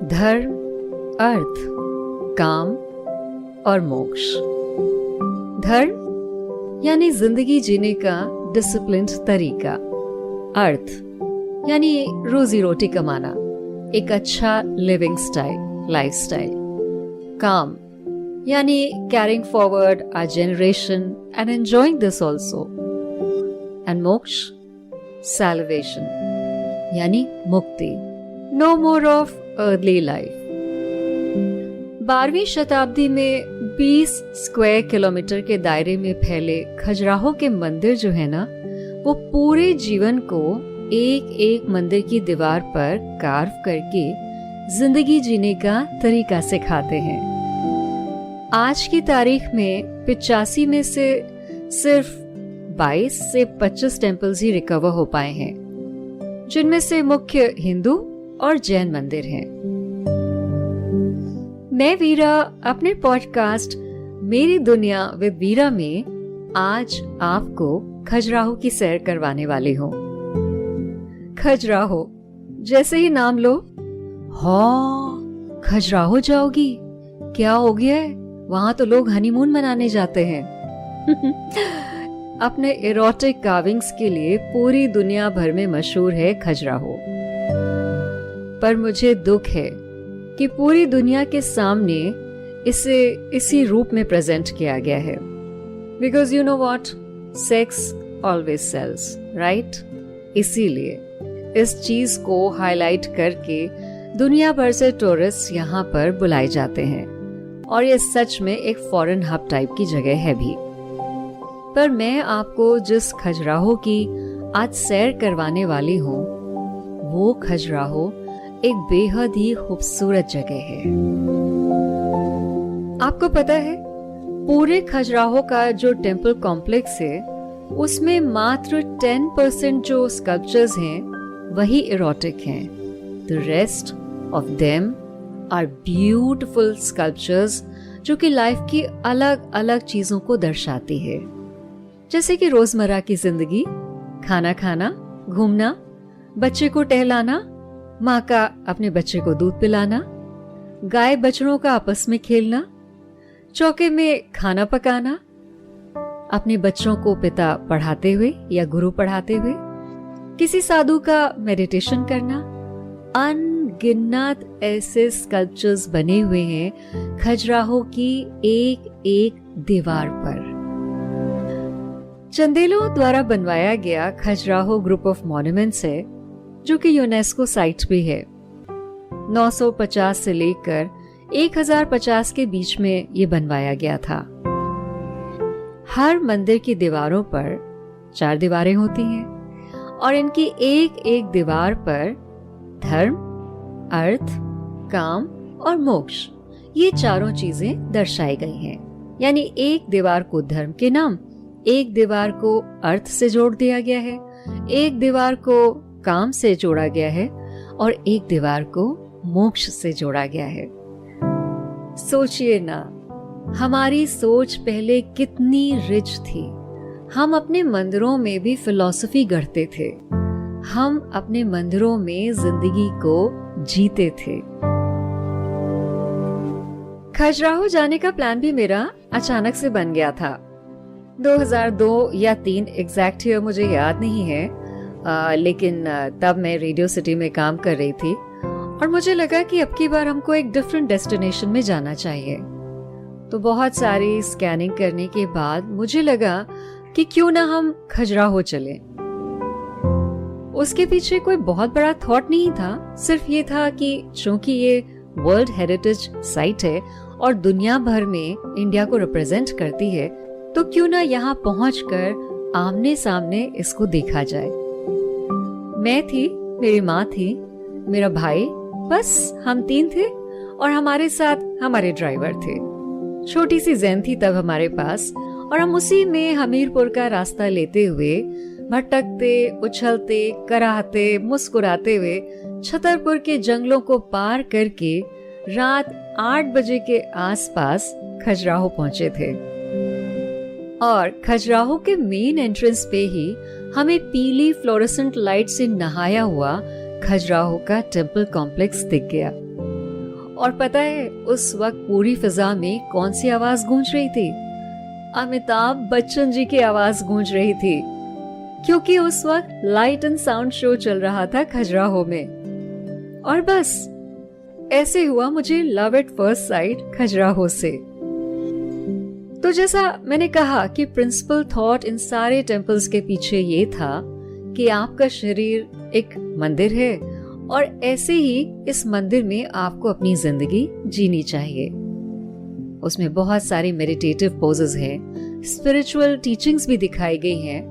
धर्म, अर्थ, काम और मोक्ष। धर्म यानी जिंदगी जीने का डिसिप्लिन्ड तरीका। अर्थ यानी रोजी रोटी कमाना, एक अच्छा लिविंग स्टाइल, लाइफस्टाइल। काम यानी caring forward our generation and enjoying this also. And moksha, salvation यानी मुक्ति, no more of earthly life। 12वीं शताब्दी में 20 स्क्वायर किलोमीटर के दायरे में फैले खजुराहो के मंदिर जो है ना, वो पूरे जीवन को एक एक मंदिर की दीवार पर कार्व करके जिंदगी जीने का तरीका सिखाते हैं। आज की तारीख में 85 में से सिर्फ 22 से 25 टेम्पल्स ही रिकवर हो पाए हैं, जिनमें से मुख्य हिंदू और जैन मंदिर हैं। मैं वीरा अपने पॉडकास्ट मेरी दुनिया विद वीरा में आज आपको खजुराहो की सैर करवाने वाली हूँ। खजुराहो जैसे ही नाम लो, हाँ खजुराहो जाओगी, क्या हो गया है, वहां तो लोग हनीमून मनाने जाते हैं। अपने एरोटिक कार्विंग्स के लिए पूरी दुनिया भर में मशहूर है खजुराहो। पर मुझे दुख है कि पूरी दुनिया के सामने इसे इसी रूप में प्रेजेंट किया गया है। Because you know what, sex always sells, right? इसीलिए इस चीज को हाईलाइट करके दुनिया भर से टूरिस्ट यहाँ पर बुलाए जाते हैं, और ये सच में एक फॉरेन हब टाइप की जगह है भी। पर मैं आपको जिस खजुराहो की आज सैर करवाने वाली हूँ, वो खजुराहो एक बेहद ही खूबसूरत जगह है। आपको पता है, पूरे खजुराहो का जो टेम्पल कॉम्प्लेक्स है, उसमें मात्र 10% जो स्कल्पचर्स हैं वही इरोटिक हैं। The rest of them are beautiful sculptures जो कि लाइफ की अलग अलग चीजों को दर्शाती है, जैसे कि रोजमर्रा की जिंदगी, खाना खाना, घूमना, बच्चे को टहलाना, माँ का अपने बच्चे को दूध पिलाना, गाय बछड़ों का आपस में खेलना, चौके में खाना पकाना, अपने बच्चों को पिता पढ़ाते हुए या गुरु पढ़ाते हुए, किसी साधु का मेडिटेशन करना। अनगिनत ऐसे स्कल्पचर्स बने हुए हैं खजुराहो की एक एक दीवार पर। चंदेलों द्वारा बनवाया गया खजुराहो ग्रुप ऑफ मॉन्यूमेंट्स है, जो कि यूनेस्को साइट भी है। 950 से लेकर 1050 के बीच में ये बनवाया गया था। हर मंदिर की दीवारों पर 4 दीवारें होती हैं, और इनकी एक एक दीवार पर धर्म, अर्थ, काम और मोक्ष, ये चारों चीजें दर्शाई गई हैं। यानी एक दीवार को धर्म के नाम, एक दीवार को अर्थ से जोड़ दिया गया है, एक दीवार को काम से जोड़ा गया है, और एक दीवार को मोक्ष से जोड़ा गया है। सोचिए ना, हमारी सोच पहले कितनी रिच थी। हम अपने मंदिरों में भी फिलॉसफी गढ़ते थे, हम अपने मंदिरों में जिंदगी को जीते थे। खजुराहो जाने का प्लान भी मेरा अचानक से बन गया था। 2002 या 3 एग्जैक्ट ईयर मुझे याद नहीं है, लेकिन तब मैं रेडियो सिटी में काम कर रही थी, और मुझे लगा कि अब की बार हमको एक डिफरेंट डेस्टिनेशन में जाना चाहिए। तो बहुत सारी स्कैनिंग करने के बाद मुझे लगा कि क्यों ना हम खजुराहो चलें। उसके पीछे कोई बहुत बड़ा थॉट नहीं था, सिर्फ ये था कि चूंकि ये वर्ल्ड हेरिटेज साइट है और दुनिया भर में इंडिया को रिप्रेजेंट करती है, तो क्यों ना यहाँ पहुंचकर आमने सामने इसको देखा जाए। मैं थी, मेरी माँ थी, मेरा भाई, बस हम 3 थे, और हमारे साथ हमारे ड्राइवर थे। छोटी सी जैन थी तब हमारे पास, और हम उसी में हमीरपुर का रास्ता लेते हुए भटकते, उछलते, कराहते, मुस्कुराते हुए छतरपुर के जंगलों को पार करके रात 8 बजे के आसपास खजुराहो पहुंचे थे। और खजुराहो के मेन एंट्रेंस पे ही हमें पीली फ्लोरेसेंट लाइट से नहाया हुआ खजुराहो का टेम्पल कॉम्प्लेक्स दिख गया। और पता है उस वक्त पूरी फिजा में कौन सी आवाज गूंज रही थी? अमिताभ बच्चन जी की आवाज गूंज रही थी, क्योंकि उस वक्त लाइट एंड साउंड शो चल रहा था खजुराहो में। और बस ऐसे हुआ मुझे love at first sight Khajuraho से। तो जैसा मैंने कहा कि प्रिंसिपल थॉट इन सारे टेम्पल्स के पीछे ये था कि आपका शरीर एक मंदिर है और ऐसे ही इस मंदिर में आपको अपनी जिंदगी जीनी चाहिए। उसमें बहुत सारी मेडिटेटिव पोजेस हैं, स्पिरिचुअल टीचिंग्स भी दिखाई गई हैं,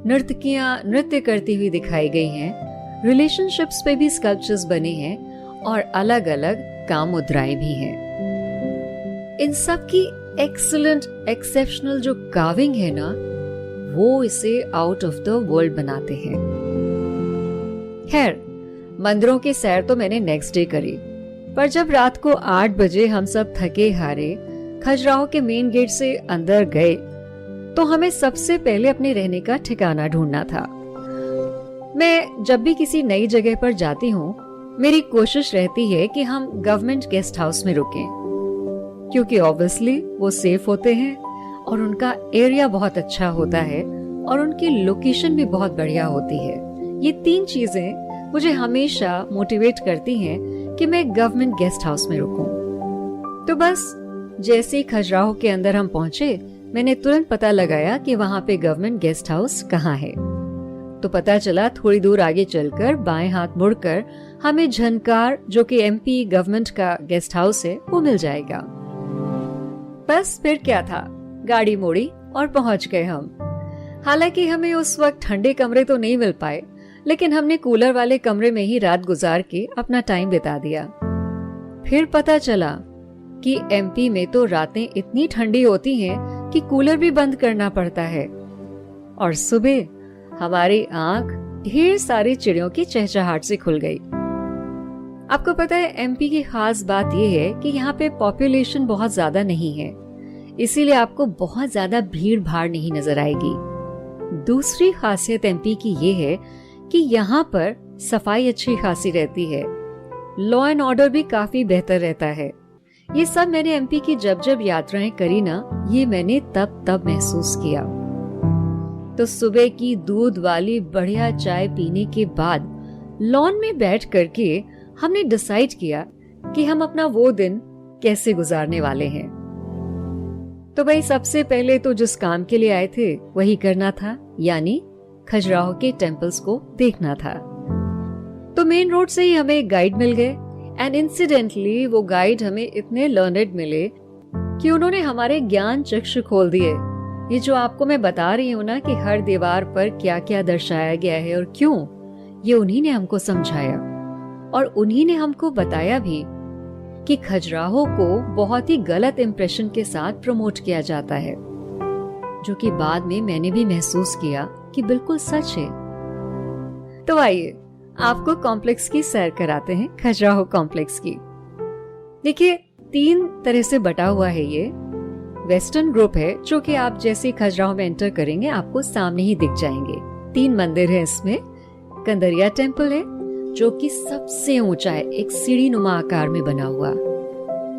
नर्तकियां नृत्य करती हुई दिखाई गई हैं, रिलेशनशिप्स पे भी स्कल्पचर्स बने हैं और अलग अलग काम मुद्राएं भी हैं। इन सब की एक्सीलेंट एक्सेप्शनल जो कार्विंग है ना, वो इसे आउट ऑफ द वर्ल्ड बनाते हैं। खैर, मंदिरों की सैर तो मैंने नेक्स्ट डे करी, पर जब रात को 8 बजे हम सब थके हारे खजुराहो के मेन गेट से अंदर गए तो हमें सबसे पहले अपने रहने का ठिकाना ढूंढना था। मैं जब भी किसी नई जगह पर जाती हूँ, मेरी कोशिश रहती है कि हम गवर्नमेंट गेस्ट हाउस में रुकें, क्योंकि ऑब्वियसली वो सेफ होते हैं और उनका एरिया बहुत अच्छा होता है और उनकी लोकेशन भी बहुत बढ़िया होती है। ये 3 चीजें मुझे हमेशा मोटिवेट करती हैं कि मैं गवर्नमेंट गेस्ट हाउस में रुकूं। तो बस जैसे ही खजुराहो के अंदर हम पहुंचे, मैंने तुरंत पता लगाया कि वहाँ पे गवर्नमेंट गेस्ट हाउस कहाँ है। तो पता चला थोड़ी दूर आगे चलकर बाएं हाथ मुड़कर हमें झनकार, जो कि एमपी गवर्नमेंट का गेस्ट हाउस है, वो मिल जाएगा। बस फिर क्या था, गाड़ी मोड़ी और पहुंच गए हम। हालांकि हमें उस वक्त ठंडे कमरे तो नहीं मिल पाए, लेकिन हमने कूलर वाले कमरे में ही रात गुजार के अपना टाइम बिता दिया। फिर पता चला कि एमपी में तो रातें इतनी ठंडी होती हैं कि कूलर भी बंद करना पड़ता है। और सुबह हमारी आंख ढेर सारी चिड़ियों की चहचहाहट से खुल गई। आपको पता है, एमपी की खास बात यह है कि यहाँ पे पॉपुलेशन बहुत ज्यादा नहीं है, इसीलिए आपको बहुत ज्यादा भीड़ भाड़ नहीं नजर आएगी। दूसरी खासियत एमपी की ये है कि यहाँ पर सफाई अच्छी खासी रहती है, लॉ एंड ऑर्डर भी काफी बेहतर रहता है। ये सब मैंने एमपी की जब जब यात्राएं करी ना, ये मैंने तब महसूस किया। तो सुबह की दूध वाली बढ़िया चाय पीने के बाद लॉन में बैठ करके हमने डिसाइड किया कि हम अपना वो दिन कैसे गुजारने वाले हैं। तो भाई, सबसे पहले तो जिस काम के लिए आए थे वही करना था, यानी खजुराहो के टेम्पल्स को देखना था। तो मेन रोड से ही हमें एक गाइड मिल गए एंड इंसिडेंटली वो गाइड हमें इतने लर्नेड मिले कि उन्होंने हमारे ज्ञान चक्षु खोल दिए। ये जो आपको मैं बता रही हूँ ना कि हर दीवार पर क्या क्या दर्शाया गया है और क्यों, ये उन्हीं ने हमको समझाया और उन्हीं ने हमको बताया भी कि खजुराहो को बहुत ही गलत इंप्रेशन के साथ प्रमोट किया जाता है, जो कि बाद में मैंने भी महसूस किया कि बिल्कुल सच है। तो आइए आपको कॉम्प्लेक्स की सैर कराते हैं, खजुराहो कॉम्प्लेक्स की। देखिए, 3 तरह से बटा हुआ है ये। वेस्टर्न ग्रुप है, जो कि आप जैसे खजुराहो में एंटर करेंगे आपको सामने ही दिख जाएंगे। 3 मंदिर है इसमें। कंदरिया टेम्पल है, जो कि सबसे ऊंचा है, एक सीढ़ी नुमा आकार में बना हुआ।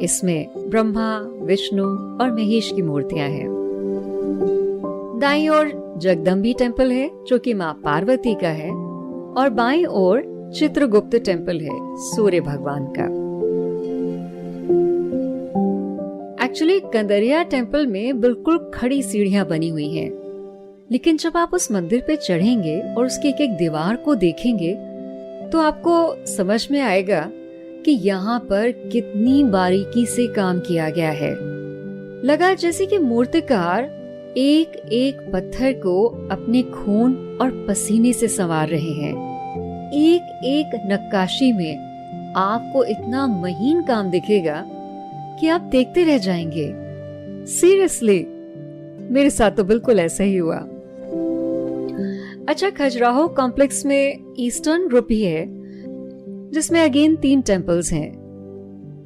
इसमें ब्रह्मा, विष्णु और महेश की मूर्तियां हैं। दाईं ओर जगदम्बी टेम्पल है, जो कि माँ पार्वती का है, और बाईं ओर चित्रगुप्त टेम्पल है, सूर्य भगवान का। एक्चुअली कंदरिया टेम्पल में बिल्कुल खड़ी सीढ़ियां बनी हुई हैं, लेकिन जब आप उस मंदिर पे चढ़ेंगे और उसकी एक एक दीवार को देखेंगे तो आपको समझ में आएगा कि यहाँ पर कितनी बारीकी से काम किया गया है। लगा जैसे कि मूर्तिकार एक एक पत्थर को अपने खून और पसीने से संवार रहे हैं। एक एक नक्काशी में आपको इतना महीन काम दिखेगा कि आप देखते रह जाएंगे। सीरियसली, मेरे साथ तो बिल्कुल ऐसा ही हुआ। अच्छा, खजुराहो कॉम्प्लेक्स में ईस्टर्न ग्रुप ही है, जिसमें अगेन 3 टेम्पल्स हैं।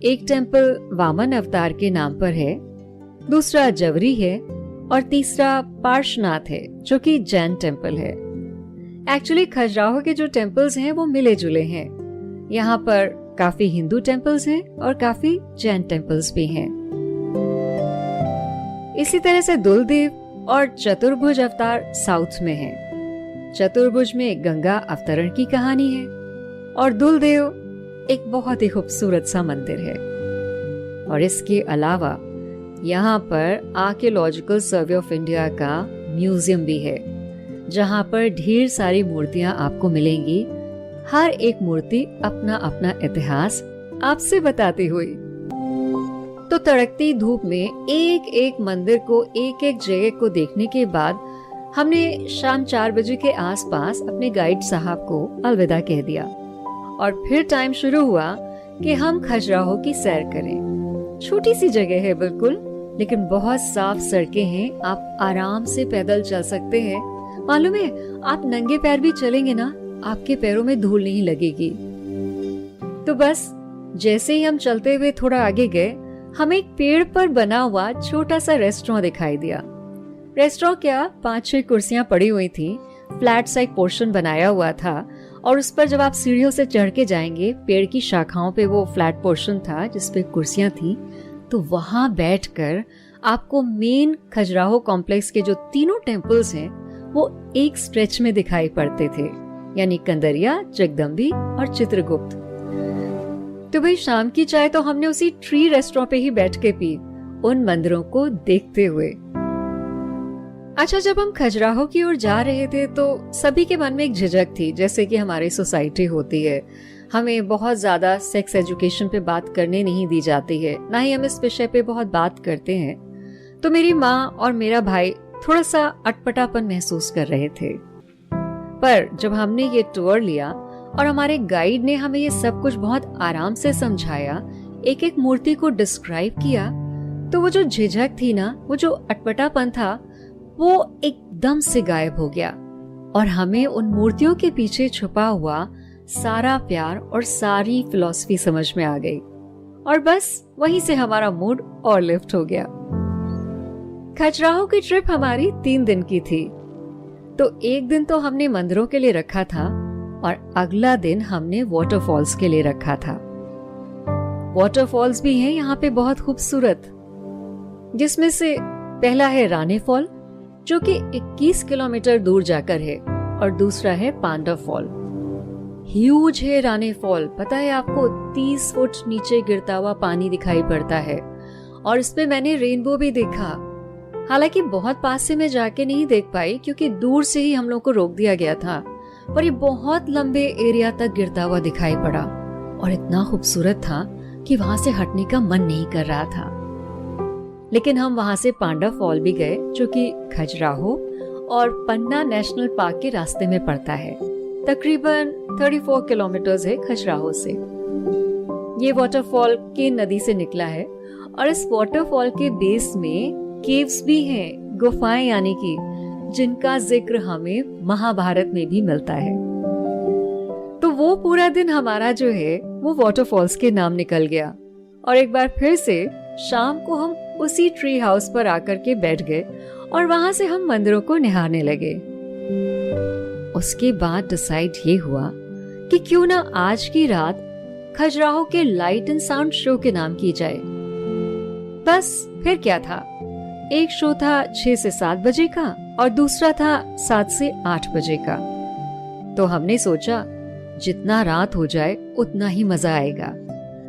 एक टेम्पल वामन अवतार के नाम पर है, दूसरा जवरी है और तीसरा पार्श्वनाथ है, जो कि जैन टेम्पल है। एक्चुअली खजुराहो के जो टेम्पल्स हैं वो मिले जुले हैं। यहाँ पर काफी हिंदू टेम्पल्स हैं और काफी जैन टेम्पल्स भी हैं। इसी तरह से दुलदेव और चतुर्भुज अवतार साउथ में है। चतुर्भुज में गंगा अवतरण की कहानी है और दुलदेव एक बहुत ही खूबसूरत सा मंदिर है। और इसके अलावा यहाँ पर आर्कियोलॉजिकल सर्वे ऑफ इंडिया का म्यूजियम भी है, जहाँ पर ढेर सारी मूर्तियां आपको मिलेंगी। हर एक मूर्ति अपना अपना इतिहास आपसे बताती हुई। तो तड़कती धूप में एक एक मंदिर को, एक एक जगह को देखने के बाद हमने शाम 4 बजे के आसपास अपने गाइड साहब को अलविदा कह दिया और फिर टाइम शुरू हुआ कि हम खजुराहो की सैर करें। छोटी सी जगह है बिल्कुल, लेकिन बहुत साफ सड़कें हैं, आप आराम से पैदल चल सकते हैं। मालूम है, आप नंगे पैर भी चलेंगे ना, आपके पैरों में धूल नहीं लगेगी। तो बस जैसे ही हम चलते हुए थोड़ा आगे गए, हमें एक पेड़ पर बना हुआ छोटा सा रेस्टोरेंट दिखाई दिया। रेस्टोरेंट क्या, 5-6 कुर्सियां पड़ी हुई थी, फ्लैट सा एक पोर्शन बनाया हुआ था और उस पर जब आप सीढ़ियों से चढ़ के जाएंगे, पेड़ की शाखाओं पे वो फ्लैट पोर्शन था जिसपे कुर्सियां थी, तो वहां बैठकर आपको मेन खजुराहो कॉम्प्लेक्स के जो 3 टेम्पल्स हैं वो एक स्ट्रेच में दिखाई पड़ते थे, यानी कंदरिया, जगदम्बी और चित्रगुप्त। तो भाई शाम की चाय तो हमने उसी ट्री रेस्टोरेंट पे ही बैठ के पी, उन मंदिरों को देखते हुए। अच्छा, जब हम खजुराहो की ओर जा रहे थे तो सभी के मन में एक झिझक थी, जैसे कि हमारी सोसाइटी होती है, हमें बहुत ज्यादा सेक्स एजुकेशन पे बात करने नहीं दी जाती है, ना ही हम इस विषय पे बहुत बात करते हैं। तो मेरी माँ और मेरा भाई थोड़ा सा अटपटापन महसूस कर रहे थे। पर जब हमने ये टूर लिया और हमारे गाइड ने हमें ये सब कुछ बहुत आराम से समझाया, एक एक मूर्ति को डिस्क्राइब किया, तो वो जो झिझक थी ना, वो जो अटपटापन था, वो एकदम से गायब हो गया और हमें उन मूर्तियों के पीछे छुपा हुआ सारा प्यार और सारी फिलॉसफी समझ में आ गई और बस वहीं से हमारा मूड और लिफ्ट हो गया। खजुराहो की ट्रिप हमारी 3 दिन की थी, तो एक दिन तो हमने मंदिरों के लिए रखा था और अगला दिन हमने वाटरफॉल्स के लिए रखा था। वाटरफॉल्स भी हैं यहाँ पे बहुत खूबसूरत, जिसमें से पहला है रानी फॉल जो कि 21 किलोमीटर दूर जाकर है और दूसरा है पांडव फॉल। ह्यूज है रानी फॉल, पता है आपको, 30 फुट नीचे गिरता हुआ पानी दिखाई पड़ता है और इसमें मैंने रेनबो भी देखा। हालांकि बहुत पास से मैं जाके नहीं देख पाई क्योंकि दूर से ही हम लोग को रोक दिया गया था, पर ये बहुत लंबे एरिया तक गिरता हुआ दिखाई पड़ा और इतना खूबसूरत था कि वहां से हटने का मन नहीं कर रहा था। लेकिन हम वहां से पांडव फॉल भी गए जो कि खजुराहो और पन्ना नेशनल पार्क के रास्ते में पड़ता है। तकरीबन 34 किलोमीटर है खजुराहो से। ये वाटरफॉल के नदी से निकला है और इस वाटरफॉल के बेस में केव्स भी हैं, गुफाएं, यानी कि जिनका जिक्र हमें महाभारत में भी मिलता है। तो वो पूरा दिन हमारा जो है वो वाटरफॉल्स के नाम निकल गया और एक बार फिर से शाम को हम उसी ट्री हाउस पर आकर के बैठ गए और वहां से हम मंदिरों को निहारने लगे। उसके बाद डिसाइड ये हुआ कि क्यों ना आज की रात खजुराहो के लाइट एंड साउंड शो के नाम की जाए। बस फिर क्या था, एक शो था 6 से 7 बजे का और दूसरा था 7 से 8 बजे का। तो हमने सोचा जितना रात हो जाए उतना ही मजा आएगा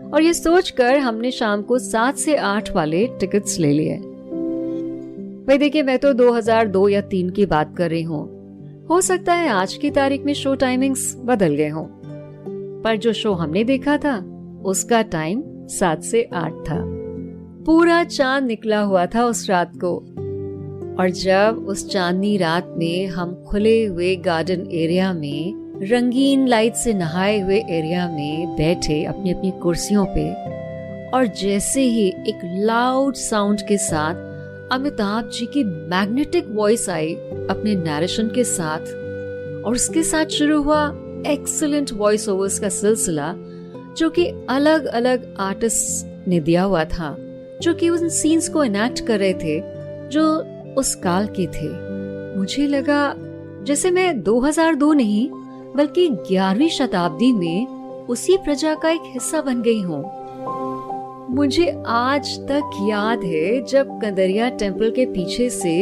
और ये सोचकर हमने शाम को 7 से 8 वाले टिकट्स ले लिए। भाई देखिए, मैं तो 2002 या 3 की बात कर रही हूँ, हो सकता है आज की तारीख में शो टाइमिंग्स बदल गए हों, पर जो शो हमने देखा था उसका टाइम 7 से 8 था। पूरा चांद निकला हुआ था उस रात को और जब उस चांदनी रात में हम खुले हुए गार्डन एरिया में, रंगीन लाइट से नहाए हुए एरिया में बैठे अपनी अपनी कुर्सियों पे और जैसे ही एक लाउड साउंड के साथ अमिताभ जी की मैग्नेटिक वॉइस आई अपने नरेशन के साथ और उसके साथ शुरू हुआ एक्सीलेंट वॉइस ओवर्स का सिलसिला जो कि अलग अलग आर्टिस्ट ने दिया हुआ था, जो कि उन सीन्स को एनैक्ट कर रहे थे जो उस काल के थे। मुझे लगा जैसे मैं 2002 नहीं बल्कि 11वीं शताब्दी में उसी प्रजा का एक हिस्सा बन गई हूँ। मुझे आज तक याद है जब कंदरिया टेम्पल के पीछे से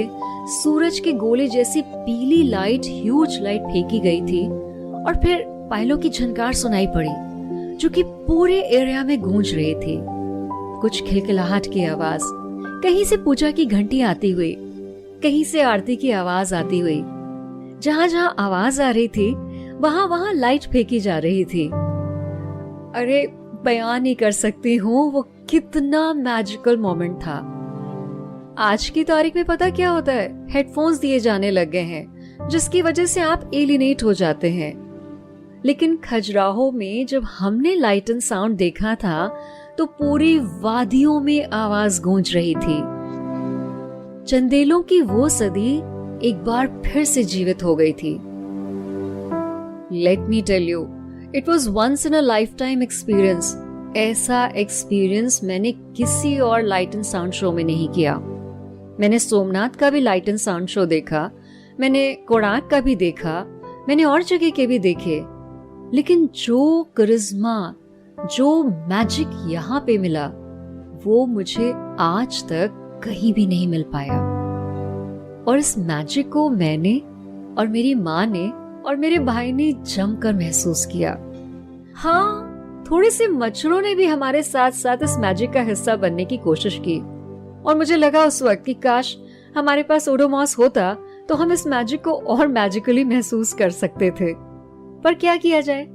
सूरज के गोले जैसी पीली लाइट, ह्यूज लाइट फेंकी गई थी और फिर पायलों की झनकार सुनाई पड़ी जो कि पूरे एरिया में गूंज रही थी। कुछ खिलखिलाहट की आवाज, कहीं से पूजा की घंटी आती हुई, कहीं से आरती की आवाज आती हुई। जहाँ जहाँ आवाज आ रही थी वहाँ वहाँ लाइट फेंकी जा रही थी। अरे बयान नहीं कर सकती हूँ वो कितना मैजिकल मोमेंट था। आज की तारीख में पता क्या होता है, हेडफोन्स दिए जाने लग गए हैं जिसकी वजह से आप एलिनेट हो जाते हैं। लेकिन खजुराहो में जब हमने लाइट एंड साउंड देखा था तो पूरी वादियों में आवाज गूंज रही थी। चंदेलों की वो सदी एक बार फिर से जीवित हो गई थी। Let me tell you, it was once in a lifetime experience. ऐसा एक्सपीरियंस मैंने किसी और लाइट एंड साउंड शो में नहीं किया। मैंने सोमनाथ का भी लाइट एंड साउंड शो देखा, मैंने कोणार्क का भी देखा, मैंने और जगह के भी देखे, लेकिन जो करिश्मा, जो मैजिक यहाँ पे मिला वो मुझे आज तक कहीं भी नहीं मिल पाया। और इस मैजिक को मैंने और मेरी माँ ने और मेरे भाई ने जमकर महसूस किया। हाँ, थोड़े से मच्छरों ने भी हमारे साथ साथ इस मैजिक का हिस्सा बनने की कोशिश की और मुझे लगा उस वक्त कि काश हमारे पास ओडोमॉस होता तो हम इस मैजिक को और मैजिकली महसूस कर सकते थे। पर क्या किया जाए,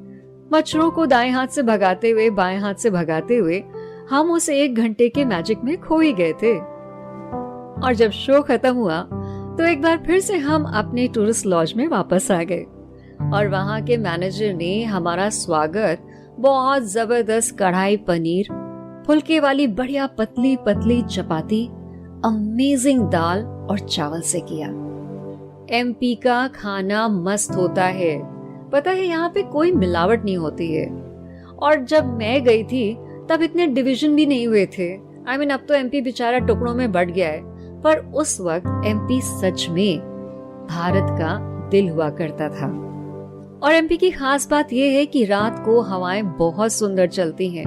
मच्छरों को दाएं हाथ से भगाते हुए बाएं हाथ से भगाते हुए हम उस 1 घंटे के मैजिक में खो ही गए थे। और जब शो खत्म हुआ तो एक बार फिर से हम अपने टूरिस्ट लॉज में वापस आ गए और वहाँ के मैनेजर ने हमारा स्वागत बहुत जबरदस्त कढ़ाई पनीर, फुलके वाली बढ़िया पतली पतली चपाती, अमेजिंग दाल और चावल से किया। एमपी का खाना मस्त होता है, पता है यहाँ पे कोई मिलावट नहीं होती है। और जब मैं गई थी तब इतने डिवीजन भी नहीं हुए थे। अब तो एमपी बेचारा टुकड़ों में बढ़ गया है, पर उस वक्त एमपी सच में भारत का दिल हुआ करता था। और एमपी की खास बात यह है कि रात को हवाएं बहुत सुंदर चलती हैं।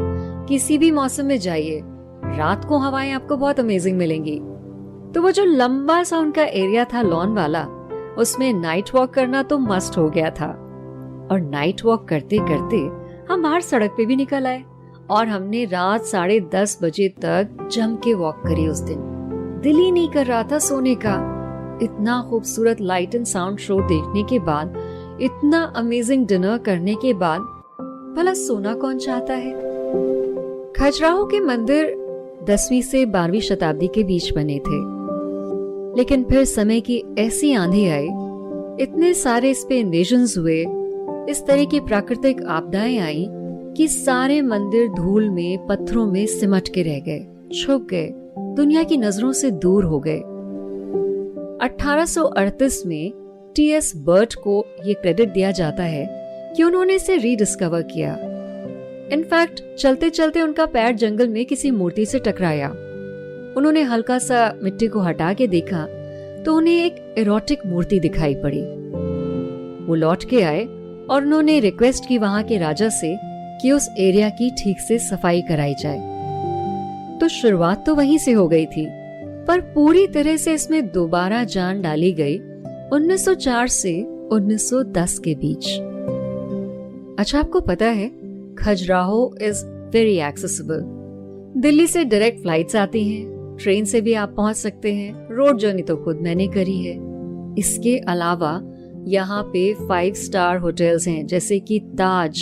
किसी भी मौसम में जाइए, रात को हवाएं आपको बहुत अमेजिंग मिलेंगी। तो वो जो लंबा सा उनका एरिया था लॉन वाला, उसमें नाइट वॉक करना तो मस्ट हो गया था। और नाइट वॉक करते करते हम बाहर सड़क पे भी निकल आए और हमने रात 10:30 बजे तक जम के वॉक करी उस दिन। दिल ही नहीं कर रहा था सोने का। इतना खूबसूरत लाइट एंड साउंड शो देखने के बाद, इतना अमेजिंग डिनर करने के बाद भला सोना कौन चाहता है। खजुराहो के मंदिर 10वीं से 12वीं शताब्दी के बीच बने थे, लेकिन फिर समय की ऐसी आंधी आई, इतने सारे इस पे इन्वेजन्स हुए, इस तरह की प्राकृतिक आपदाएं आई कि सारे मंदिर धूल में, पत्थरों में सिमट के रह गए, छुप गए, दुनिया की नजरों से दूर हो गए। 1838 में टी.एस. बर्ट को ये क्रेडिट दिया जाता है कि उन्होंने इसे रीडिस्कवर किया। इनफैक्ट चलते चलते उनका पैर जंगल में किसी मूर्ति से टकराया। उन्होंने हल्का सा मिट्टी को हटा के देखा तो उन्हें एक एरोटिक मूर्ति दिखाई पड़ी। वो लौट के आए और उन्होंने रिक्वेस्ट की वहां के राजा से कि उस एरिया की ठीक से सफाई कराई जाए। तो शुरुआत तो वहीं से हो गई थी, पर पूरी तरह से इसमें दोबारा जान डाली गई 1904 से 1910 के बीच। अच्छा, आपको पता है Khajuraho is very accessible. Delhi से डायरेक्ट फ्लाइट्स आती हैं, ट्रेन से भी आप पहुंच सकते हैं। रोड जर्नी तो खुद मैंने करी है। इसके अलावा यहाँ पे 5 स्टार होटल्स हैं जैसे कि ताज।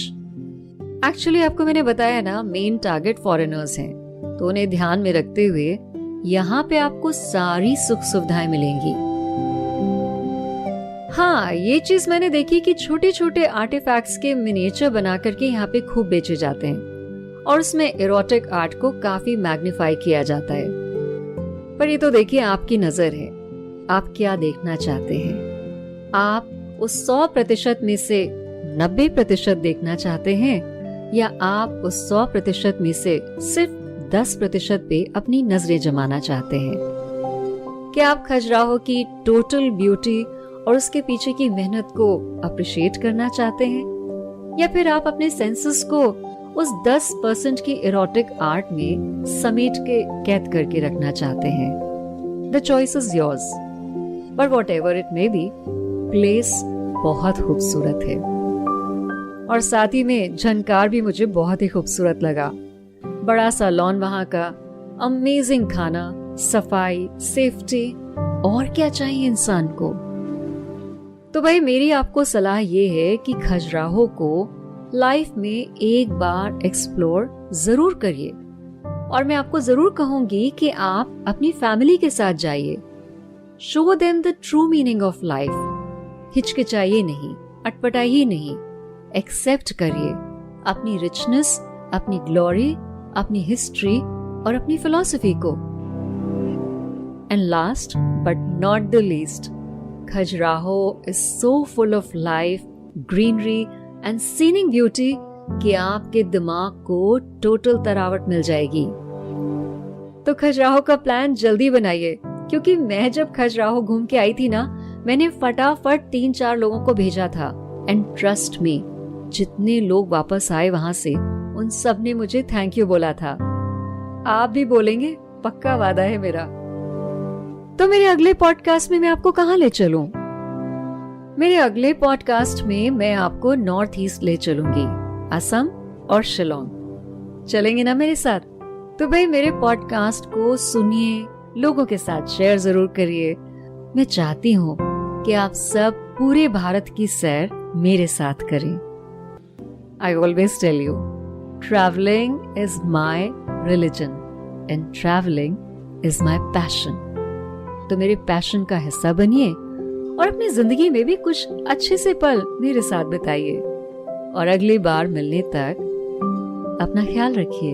एक्चुअली आपको मैंने बताया ना, मेन टारगेट फॉरेनर्स हैं, तो उन्हें ध्यान में रखते हुए यहाँ पे आपको सारी सुख सुविधाएं मिलेंगी। हाँ, ये चीज मैंने देखी कि छोटे छोटे आर्टिफैक्ट्स के मिनिएचर बना करके यहाँ पे खूब बेचे जाते हैं और उसमें एरोटिक आर्ट को काफी मैग्नीफाई किया जाता है। पर ये तो देखिए आपकी नजर है, आप क्या देखना चाहते हैं। आप उस 100% में से 90% देखना चाहते हैं या आप उस 100% में से सिर्फ 10% पे अपनी नजरें जमाना चाहते हैं। क्या आप खजुराहो की टोटल ब्यूटी और उसके पीछे की मेहनत को अप्रिशिएट करना चाहते हैं, या फिर आप अपने सेंसेस को उस 10% की इरोटिक आर्ट में समेट के कैद करके रखना चाहते हैं। The choice is yours, but what ever it may be, place बहुत खूबसूरत है। और साथ ही में झनकार भी मुझे बहुत ही खूबसूरत लगा। बड़ा सा लॉन वहां का, अमेजिंग खाना, सफाई, सेफ्टी, और क्या चाहिए इंसान को। तो भाई मेरी आपको सलाह ये है कि खजुराहो को लाइफ में एक बार एक्सप्लोर जरूर करिए। और मैं आपको जरूर कहूंगी कि आप अपनी फैमिली के साथ जाइए। Show them the true meaning of life. हिचकिचाइए नहीं, अटपटाइए नहीं, एक्सेप्ट करिए अपनी रिचनेस, अपनी ग्लोरी, अपनी हिस्ट्री और अपनी फिलॉसफी को। And last but not the least, Khajuraho is so full of life, greenery and scenic beauty कि आपके दिमाग को टोटल तरावट मिल जाएगी। तो खजुराहो का प्लान जल्दी बनाइए, क्योंकि मैं जब खजुराहो घूम के आई थी ना, मैंने फटाफट 3-4 लोगों को भेजा था। एंड ट्रस्ट मी, जितने लोग वापस आए वहां से, उन सब ने मुझे थैंक यू बोला था। आप भी बोलेंगे, पक्का वादा है मेरा। तो मेरे अगले पॉडकास्ट में मैं आपको कहाँ ले चलूं? मेरे अगले पॉडकास्ट में मैं आपको नॉर्थ ईस्ट ले चलूंगी, असम और शिलोंग। चलेंगे ना मेरे साथ? तो भाई मेरे पॉडकास्ट को सुनिए, लोगों के साथ शेयर जरूर करिए। मैं चाहती हूँ कि आप सब पूरे भारत की सैर मेरे साथ करें। I always tell you, traveling is my religion and traveling is my passion. तो मेरे पैशन का हिस्सा बनिए और अपनी जिंदगी में भी कुछ अच्छे से पल मेरे साथ बिताइए। और अगली बार मिलने तक अपना ख्याल रखिए।